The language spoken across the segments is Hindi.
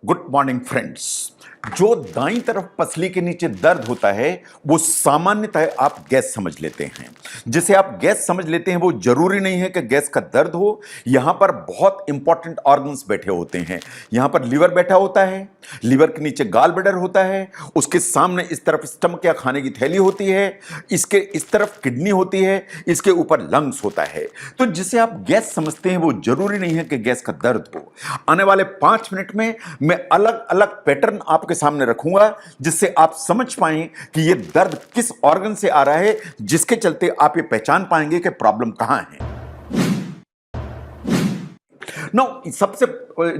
Good morning friends. जो दाईं तरफ पसली के नीचे दर्द होता है वो सामान्यतः आप गैस समझ लेते हैं। जिसे आप गैस समझ लेते हैं वो जरूरी नहीं है कि गैस का दर्द हो। यहां पर बहुत इंपॉर्टेंट ऑर्गन्स बैठे होते हैं। यहां पर लीवर बैठा होता है, लीवर के नीचे गाल ब्लैडर होता है, उसके सामने इस तरफ स्टमक या खाने की थैली होती है, इसके इस तरफ किडनी होती है, इसके ऊपर लंग्स होता है। तो जिसे आप गैस समझते हैं वो जरूरी नहीं है कि गैस का दर्द हो। आने वाले 5 मिनट में मैं अलग अलग पैटर्न आपके सामने रखूंगा जिससे आप समझ पाएं कि यह दर्द किस ऑर्गन से आ रहा है, जिसके चलते आप ये पहचान पाएंगे कि प्रॉब्लम कहां है। नो, सबसे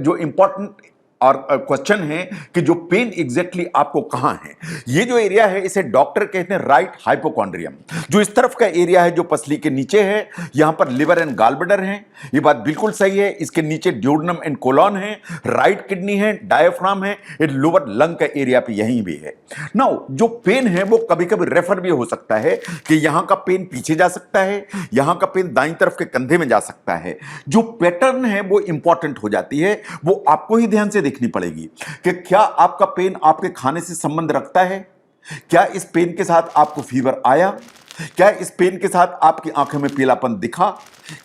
जो इंपॉर्टेंट और क्वेश्चन है कि जो पेन एग्जैक्टली आपको कहां है। ये जो एरिया है इसे डॉक्टर कहते हैं राइट हाइपोकॉन्ड्रियम। जो इस तरफ का एरिया है जो पसली के नीचे है, यहां पर लिवर एंड गाल ब्लैडर है, ये बात बिल्कुल सही है। इसके नीचे ड्यूडेनम एंड कोलन है, राइट किडनी है, डायफ्राम है, ये लोअर लंग का एरिया पे यहीं भी है। नाउ जो पेन है वो कभी कभी रेफर भी हो सकता है कि यहां का पेन पीछे जा सकता है, यहां का पेन दाईं तरफ के कंधे में जा सकता है। जो पैटर्न है वो इंपॉर्टेंट हो जाती है, वो आपको ही ध्यान से देखनी पड़ेगी कि क्या आपका पेन आपके खाने से संबंध रखता है, क्या इस पेन के साथ आपको फीवर आया, क्या इस पेन के साथ आपकी आंखों में पीलापन दिखा,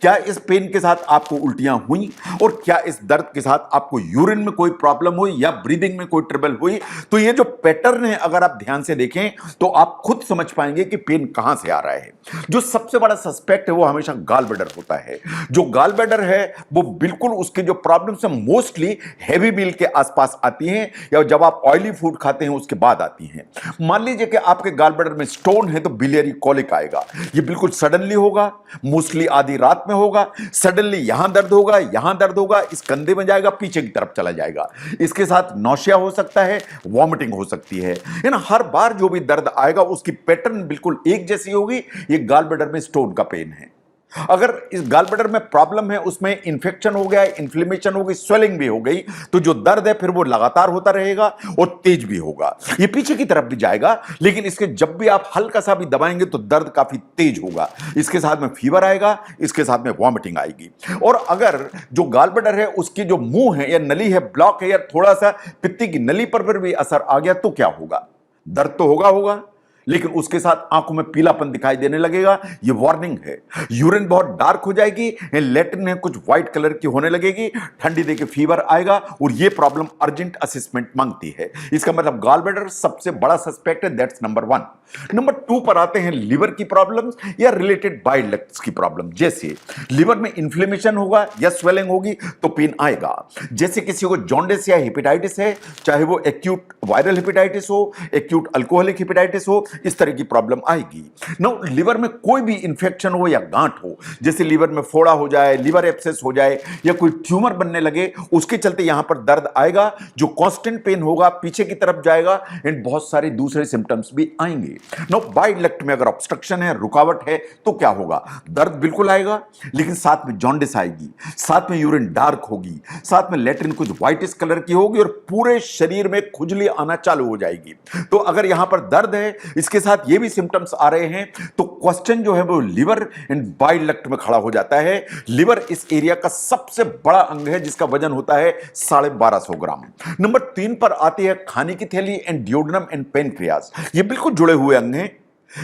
क्या इस पेन के साथ आपको उल्टियां हुई, और क्या इस दर्द के साथ आपको यूरिन में कोई प्रॉब्लम हुई या ब्रीदिंग में कोई ट्रबल हुई। तो ये जो पैटर्न है अगर आप ध्यान से देखें तो आप खुद समझ पाएंगे कि पेन कहां से आ रहा है। जो सबसे बड़ा सस्पेक्ट है वो हमेशा गाल ब्लैडर होता है। जो गाल ब्लैडर है वो बिल्कुल उसके जो प्रॉब्लम्स है मोस्टली हैवी मील के आसपास आती हैं या जब आप ऑयली फूड खाते हैं उसके बाद आती हैं। मान लीजिए कि आपके गाल ब्लैडर में स्टोन है तो बिलियरी कॉलिक आएगा। ये बिल्कुल सडनली होगा, मोस्टली आधी रात में होगा। सडनली यहां दर्द होगा, यहां दर्द होगा, इस कंधे में जाएगा, पीछे की तरफ चला जाएगा। इसके साथ नौशिया हो सकता है, वॉमिटिंग हो सकती है। हर बार जो भी दर्द आएगा उसकी पैटर्न बिल्कुल एक जैसी होगी। ये गाल ब्लैडर में स्टोन का पेन है। अगर इस गाल ब्लैडर में प्रॉब्लम है, उसमें इंफेक्शन हो गया, इन्फ्लेमेशन हो गई, स्वेलिंग भी हो गई, तो जो दर्द है फिर वो लगातार होता रहेगा और तेज भी होगा। ये पीछे की तरफ भी जाएगा, लेकिन इसके जब भी आप हल्का सा भी दबाएंगे तो दर्द काफी तेज होगा। इसके साथ में फीवर आएगा, इसके साथ में वॉमिटिंग आएगी। और अगर जो गाल ब्लैडर है उसकी जो मुंह है या नली है ब्लॉक है या थोड़ा सा पित्ती की नली पर भी असर आ गया तो क्या होगा? दर्द तो होगा, लेकिन उसके साथ आंखों में पीलापन दिखाई देने लगेगा। ये वार्निंग है। यूरिन बहुत डार्क हो जाएगी, लेटरिन है कुछ व्हाइट कलर की होने लगेगी, ठंडी देके फीवर आएगा और ये प्रॉब्लम अर्जेंट असेसमेंट मांगती है। इसका मतलब गाल ब्लैडर सबसे बड़ा सस्पेक्ट है, दैट्स नंबर 1। नंबर 2 पर आते हैं लिवर की प्रॉब्लम्स या रिलेटेड बाइल डक्ट्स की प्रॉब्लम। जैसे लिवर में इंफ्लेमेशन होगा या स्वेलिंग होगी तो पेन आएगा। जैसे किसी को जॉन्डिस या हेपेटाइटिस है, चाहे वो एक्यूट वायरल हेपेटाइटिस हो, एक्यूट अल्कोहलिक हेपेटाइटिस हो, इस तरह की प्रॉब्लम आएगी। नो, लिवर में कोई भी इंफेक्शन हो या गांठ हो, जैसे लिवर में फोड़ा हो जाए, लिवर एब्सेस हो जाए या कोई ट्यूमर बनने लगे, उसके चलते यहां पर दर्द आएगा जो कांस्टेंट पेन होगा, पीछे की तरफ जाएगा एंड बहुत सारे दूसरे सिम्टम्स भी आएंगे। नो, बाइल डक्ट में अगर ऑब्स्ट्रक्शन है, रुकावट है तो क्या होगा? दर्द बिल्कुल आएगा, लेकिन साथ में जॉन्डिस आएगी, साथ में यूरिन डार्क होगी, साथ में लेटरिन कुछ व्हाइटिश कलर की होगी और पूरे शरीर में खुजली आना चालू हो जाएगी। तो अगर यहां पर दर्द है, इसके साथ ये भी सिम्टम्स आ रहे हैं, तो क्वेश्चन जो है वो लिवर एंड बाइल डक्ट में खड़ा हो जाता है। लिवर इस एरिया का सबसे बड़ा अंग है जिसका वजन होता है 1250 ग्राम। नंबर 3 पर आती है खाने की थैली एंड ड्यूडेनम एंड पेनक्रियास। ये बिल्कुल जुड़े हुए अंग हैं।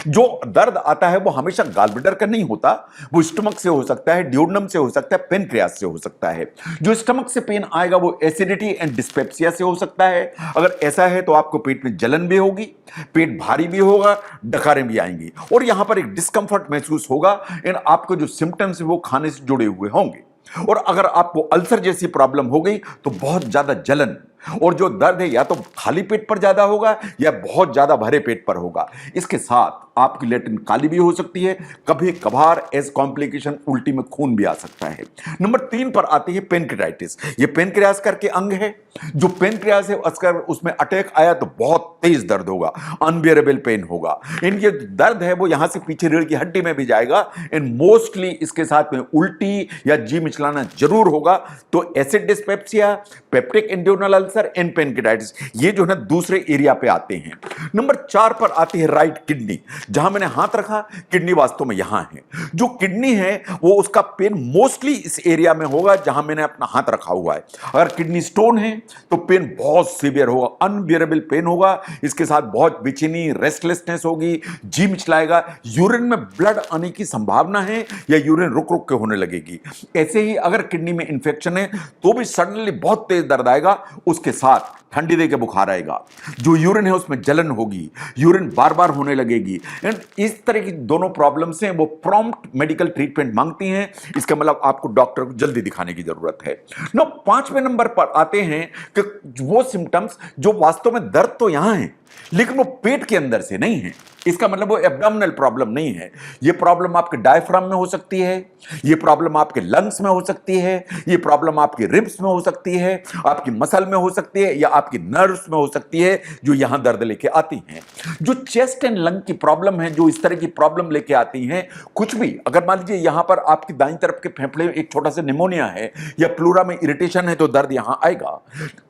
जो दर्द आता है वो हमेशा गाल ब्लैडर का नहीं होता, वो स्टमक से हो सकता है, ड्यूडेनम से हो सकता है, पेनक्रियास से हो सकता है। जो स्टमक से पेन आएगा वो एसिडिटी एंड डिस्पेप्सिया से हो सकता है। अगर ऐसा है तो आपको पेट में जलन भी होगी, पेट भारी भी होगा, डकारें भी आएंगी और यहां पर एक डिस्कंफर्ट महसूस होगा एंड आपको जो सिम्टम्स है वो खाने से जुड़े हुए होंगे। और अगर आपको अल्सर जैसी प्रॉब्लम हो गई तो बहुत ज्यादा जलन और जो दर्द है या तो खाली पेट पर ज्यादा होगा या बहुत ज्यादा भरे पेट पर होगा। इसके साथ आपकी लेटरिन काली भी हो सकती है, कभी कभार एज कॉम्प्लिकेशन उल्टी में खून भी आ सकता है। नंबर 3 पर आती है पेनक्रियाटिस। ये पेनक्रियास करके अंग है। जो पेनक्रियास है अगर उसमें अटैक आया तो बहुत तेज दर्द होगा, अनबियरेबल पेन होगा। इनके दर्द है वो यहां से पीछे रीढ़ की हड्डी में भी जाएगा एंड मोस्टली इसके साथ में उल्टी या जी मिचलाना जरूर होगा। तो acid dyspepsia, peptic and duodenal ulcer and pancreatitis, ये जो है ना दूसरे एरिया पे आते हैं। नंबर 4 पर आती है राइट किडनी। जहां मैंने हाथ रखा, किडनी वास्तव में यहां है। जो किडनी है वो उसका पेन मोस्टली इस एरिया में होगा जहां मैंने अपना हाथ रखा हुआ है। अगर किडनी स्टोन है तो पेन बहुत सीवियर होगा, अनबियरेबल पेन होगा। इसके साथ बहुत बेचैनी, रेस्टलेसनेस होगी, जी मिचलाएगा, यूरिन में ब्लड आने की संभावना है या यूरिन रुक रुक के होने लगेगी। ऐसे ही अगर किडनी में इंफेक्शन है तो भी सडनली बहुत तेज दर्द आएगा, उसके साथ ठंडी दे के बुखार आएगा, जो यूरिन है उसमें जलन होगी, यूरिन बार बार होने लगेगी। एंड इस तरह की दोनों प्रॉब्लम्स हैं वो प्रॉम्प्ट मेडिकल ट्रीटमेंट मांगती हैं। इसका मतलब आपको डॉक्टर को जल्दी दिखाने की जरूरत है। 5वें नंबर पर आते हैं कि वो सिम्टम्स जो वास्तव में दर्द तो यहां है लेकिन वो पेट के अंदर से नहीं है। इसका मतलब वो एब्डोमिनल प्रॉब्लम नहीं है। ये प्रॉब्लम आपके डायफ्राम में हो सकती है, ये प्रॉब्लम आपके लंग्स में हो सकती है, ये प्रॉब्लम आपके रिब्स में हो सकती है, आपकी मसल में हो सकती है या आपकी नर्व्स में हो सकती है, जो यहां दर्द लेके आती हैं। जो चेस्ट एंड लंग की प्रॉब्लम है, जो इस तरह की प्रॉब्लम लेके आती हैं, कुछ भी अगर मान लीजिए यहां पर आपकी दाईं तरफ के फेफड़े में एक छोटा सा निमोनिया है या प्लूरा में इरिटेशन है तो दर्द यहां आएगा,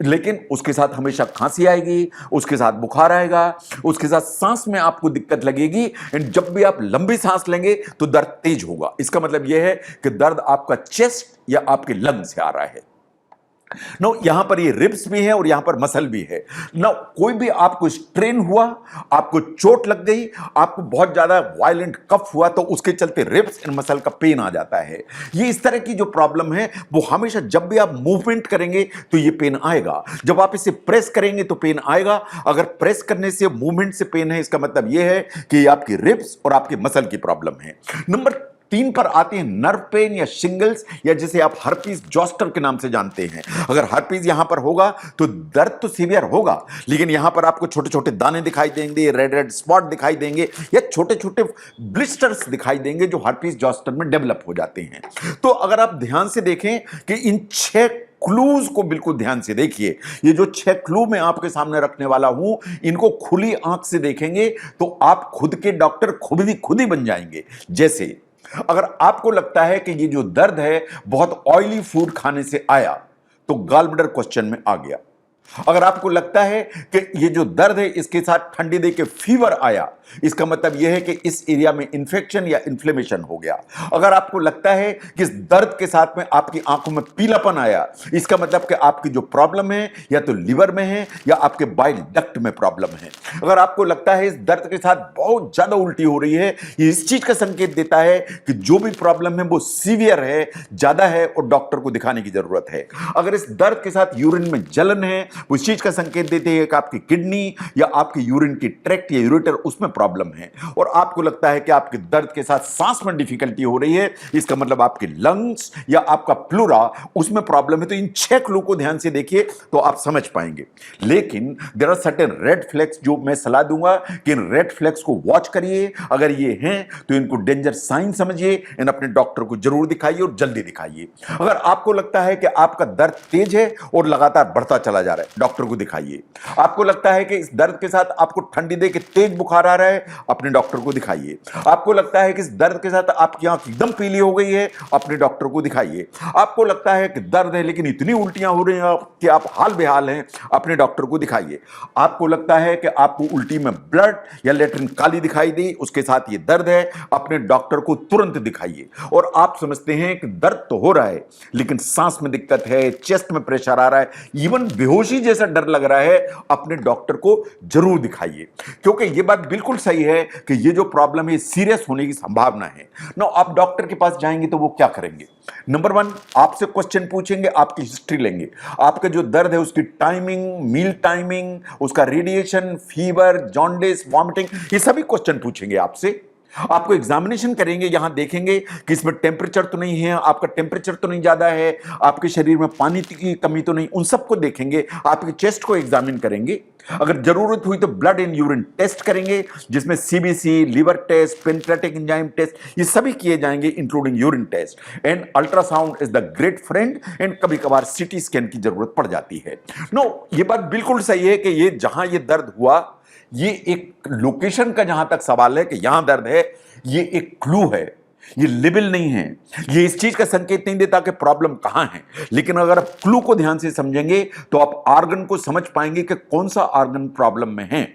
लेकिन उसके साथ हमेशा खांसी आएगी, उसके साथ बुखार आएगा, उसके साथ सांस में आपको दिक्कत लगेगी। एंड जब भी आप लंबी सांस लेंगे तो दर्द तेज होगा। इसका मतलब यह है कि दर्द आपका चेस्ट या आपके लंग से आ रहा है। यहां पर ये रिब्स भी है और यहां पर मसल भी है। कोई भी आपको स्ट्रेन हुआ, आपको चोट लग गई, आपको बहुत ज्यादा वायलेंट कफ हुआ तो उसके चलते रिब्स एंड मसल का पेन आ जाता है। ये इस तरह की जो प्रॉब्लम है वो हमेशा जब भी आप मूवमेंट करेंगे तो ये पेन आएगा, जब आप इसे प्रेस करेंगे तो पेन आएगा। अगर प्रेस करने से, मूवमेंट से पेन है, इसका मतलब यह है कि ये आपकी रिब्स और आपके मसल की प्रॉब्लम है। नंबर 3 पर आते हैं नर्व पेन या शिंगल्स, या जिसे आप हर्पीज जोस्टर के नाम से जानते हैं। अगर हर्पीज यहां पर होगा तो दर्द तो सीवियर होगा, लेकिन यहां पर आपको छोटे छोटे दाने दिखाई देंगे, रेड रेड स्पॉट दिखाई देंगे या छोटे छोटे ब्लिस्टर्स दिखाई देंगे जो हर्पीज जोस्टर में डेवलप हो जाते हैं। तो अगर आप ध्यान से देखें कि इन 6 क्लूज को बिल्कुल ध्यान से देखिए। ये जो 6 क्लू मैं आपके सामने रखने वाला हूं, इनको खुली आंख से देखेंगे तो आप खुद के डॉक्टर खुद ही बन जाएंगे। जैसे अगर आपको लगता है कि ये जो दर्द है बहुत ऑयली फूड खाने से आया तो गॉल ब्लैडर क्वेश्चन में आ गया। अगर आपको लगता है कि ये जो दर्द है इसके साथ ठंडी दे के फीवर आया, इसका मतलब यह है कि इस एरिया में इंफेक्शन या इन्फ्लेमेशन हो गया। अगर आपको लगता है कि इस दर्द के साथ में आपकी आंखों में पीलापन आया, इसका मतलब कि आपकी जो प्रॉब्लम है या तो लिवर में है या आपके बाइल डक्ट में प्रॉब्लम है। अगर आपको लगता है इस दर्द के साथ बहुत ज्यादा उल्टी हो रही है, ये इस चीज का संकेत देता है कि जो भी प्रॉब्लम है वो सीवियर है, ज्यादा है और डॉक्टर को दिखाने की जरूरत है। अगर इस दर्द के साथ यूरिन में जलन है, उस चीज का संकेत देते हैं कि आपकी किडनी या आपकी यूरिन की ट्रैक्ट या यूरेटर उसमें प्रॉब्लम है। और आपको लगता है कि आपके दर्द के साथ सांस में डिफिकल्टी हो रही है, इसका मतलब आपके लंग्स या आपका प्लूरा उसमें प्रॉब्लम है। तो इन 6 क्लू को ध्यान से देखिए तो आप समझ पाएंगे। लेकिन there are certain red flags जो मैं सलाह दूंगा कि इन रेड फ्लैग्स को वॉच करिए। अगर ये हैं तो इनको डेंजर साइन समझिए एंड अपने डॉक्टर को जरूर दिखाइए और जल्दी दिखाइए। अगर आपको लगता है कि आपका दर्द तेज है और लगातार बढ़ता चला जा रहा है, डॉक्टर को दिखाइए। आपको लगता है कि इस दर्द के साथ आपको ठंडी दे के तेज बुखार आ रहा है, अपने डॉक्टर को दिखाइए। आपको लगता है कि इस दर्द के साथ आपकी आंख एकदम पीली हो गई है, अपने डॉक्टर को दिखाइए। आपको लगता है कि दर्द है लेकिन इतनी उल्टियां हो रही हैं कि आप हाल बेहाल हैं, अपने डॉक्टर को दिखाइए। आपको लगता है कि आपको उल्टी में ब्लड या लेटरिन काली दिखाई दी, उसके साथ ये दर्द है, अपने डॉक्टर को तुरंत दिखाइए। और आप समझते हैं कि दर्द तो हो रहा है लेकिन सांस में दिक्कत है, चेस्ट में प्रेशर आ रहा है, इवन बेहोशी जैसा डर लग रहा है, अपने डॉक्टर को जरूर दिखाइए। क्योंकि यह बात बिल्कुल सही है कि ये जो प्रॉब्लम है सीरियस होने की संभावना है। आप डॉक्टर के पास जाएंगे तो वो क्या करेंगे? नंबर 1, आपसे क्वेश्चन पूछेंगे, आपकी हिस्ट्री लेंगे, आपका जो दर्द है उसकी टाइमिंग, मील टाइमिंग, उसका रेडिएशन, फीवर, जॉन्डिस, वॉमिटिंग, ये सभी क्वेश्चन पूछेंगे आपसे। आपको एग्जामिनेशन करेंगे, यहां देखेंगे कि इसमें टेम्परेचर तो नहीं है, आपका टेम्परेचर तो नहीं ज्यादा है, आपके शरीर में पानी की कमी तो नहीं, उन सबको देखेंगे। आपके चेस्ट को एग्जामिन करेंगे, अगर जरूरत हुई तो ब्लड एंड यूरिन टेस्ट करेंगे जिसमें CBC, liver test, pancreatic enzyme test, ये सभी किए जाएंगे including urine test. And ultrasound is the great friend एंड कभी कभार सीटी स्कैन की जरूरत पड़ जाती है। ये बात बिल्कुल सही है कि ये जहां ये दर्द हुआ, ये एक लोकेशन का जहां तक सवाल है कि यहां दर्द है, ये एक क्लू है ये लेबल नहीं है, ये इस चीज का संकेत नहीं देता कि प्रॉब्लम कहां है। लेकिन अगर आप क्लू को ध्यान से समझेंगे तो आप ऑर्गन को समझ पाएंगे कि कौन सा ऑर्गन प्रॉब्लम में है।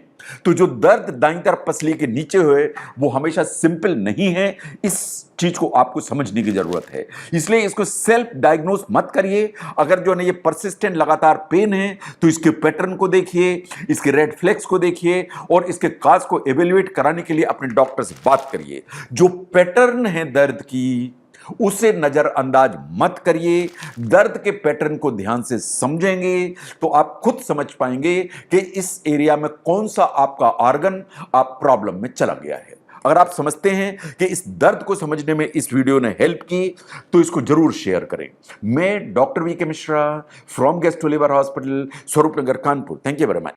तो जो दर्द दाईं तरफ पसली के नीचे हुए वो हमेशा सिंपल नहीं है, इस चीज को आपको समझने की जरूरत है। इसलिए इसको सेल्फ डायग्नोस मत करिए। अगर जो है ये परसिस्टेंट लगातार पेन है तो इसके पैटर्न को देखिए, इसके रेड फ्लैग्स को देखिए और इसके काज को एवेल्युएट कराने के लिए अपने डॉक्टर से बात करिए। जो पैटर्न है दर्द की उसे नजरअंदाज मत करिए। दर्द के पैटर्न को ध्यान से समझेंगे तो आप खुद समझ पाएंगे कि इस एरिया में कौन सा आपका ऑर्गन आप प्रॉब्लम में चला गया है। अगर आप समझते हैं कि इस दर्द को समझने में इस वीडियो ने हेल्प की तो इसको जरूर शेयर करें। मैं doctor V K Mishra from gastro liver hospital, Swaroop Nagar, Kanpur. Thank you very much.